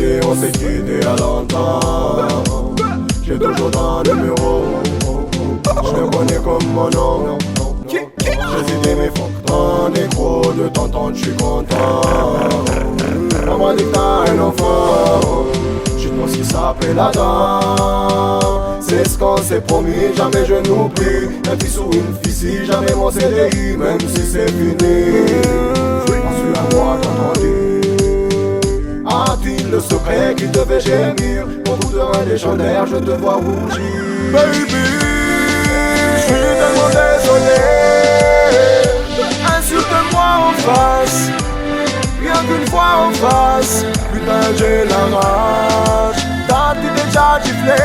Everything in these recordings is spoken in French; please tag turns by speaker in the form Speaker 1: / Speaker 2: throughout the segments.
Speaker 1: passé, on s'est quitté à longtemps. J'ai toujours ton numéro, je te connais comme mon nom. J'ai idées mes fuck ton écro, de t'entendre j'suis content. Maman dit que t'as un enfant, je pense qu'il s'appelle Adam. C'est ce qu'on s'est promis, jamais je n'oublie. Un fils ou une fille, si jamais mon CDI, même si c'est fini. Pense à moi t'entendis. A-t-il le secret qui devait gémir? Au bout d'un légendaire, je te vois rougir. Baby, j'suis tellement désolé. Insulte-moi en face, rien qu'une fois en face. Putain j'ai la rage, t'as-tu déjà giflé?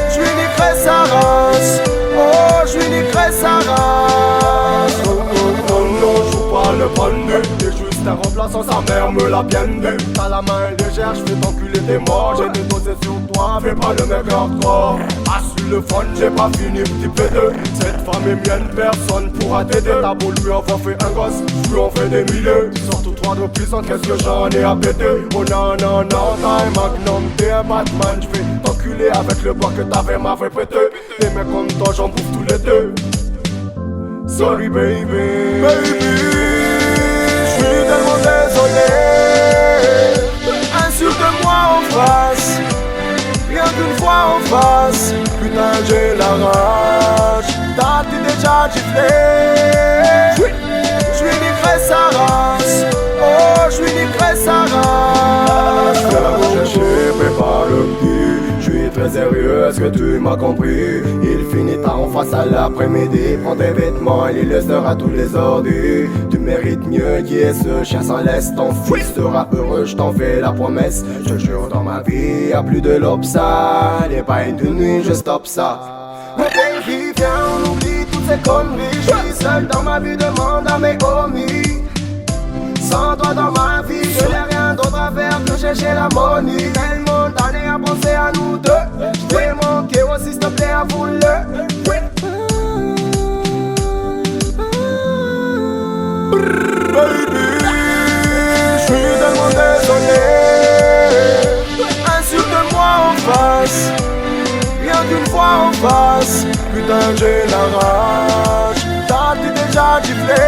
Speaker 1: J'suis niquerai sa race, oh j'suis niquerai sa race. Oh oh oh non, j'joue pas le bonnet, t'es juste un remplaçant, sa mère me l'a bien dit. T'as la main légère, j'fais t'enculer t'es mort. J'ai déposé sur toi, fais pas le mec hardcore. Assume le fun, j'ai pas fini petit pédeux. Cette femme est mienne, personne pourra t'aider. T'as beau lui avoir fait un gosse, j'lui en fais des milliers. Surtout toi de puissant, qu'est-ce que j'en ai à péter? Oh non non non, t'as un magnum, t'es un Batman. J'vais t'enculer avec le bois que t'avais m'avait pété. Des mecs comme toi, j'en bouffe tous les deux. Sorry baby, baby, j'suis tellement désolé. Insulte-moi en face, rien qu'une fois en face. Putain j'ai la rage, t'as-tu déjà giflé? J'suis niquerai sa race, oh j'suis niquerai sa race. J'fais la rechercher, prépare le petit. J'suis très sérieux, est-ce que tu m'as compris? Il finit tard en face à l'après-midi. Prends tes vêtements, il les sera tous les ordis. Tu mérites mieux, qui est ce chien sans laisse? Ton fils sera heureux, je t'en fais la promesse. Je te jure dans ma vie, y'a plus de l'obsal. Y'a pas une nuit, je stoppe ça. Mais baby, viens, on oublie toutes ces conneries. J'suis seul dans ma vie, demande à mes homies. Sans toi dans ma vie, je n'ai rien d'autre à faire que chercher la money. Tellement d'années à penser à nous deux. J'vais manquer aussi, s'il te plaît, avoue-le. Baby, j'suis tellement désolé. Insulte-moi en face, rien qu'une fois en face. Putain j'ai la rage, t'as-tu déjà giflé?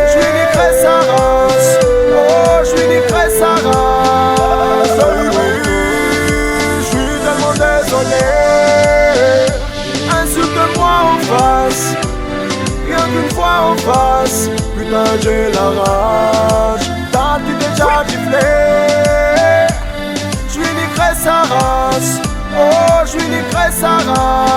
Speaker 1: J'suis niquerai sa race, oh j'suis niquerai sa race. Baby, j'suis tellement désolé. Insulte-moi en face, rien qu'une fois en face. Putain j'ai la rage, t'as-tu déjà giflé? J'suis niquerai sa race, oh j'suis niquerai sa race.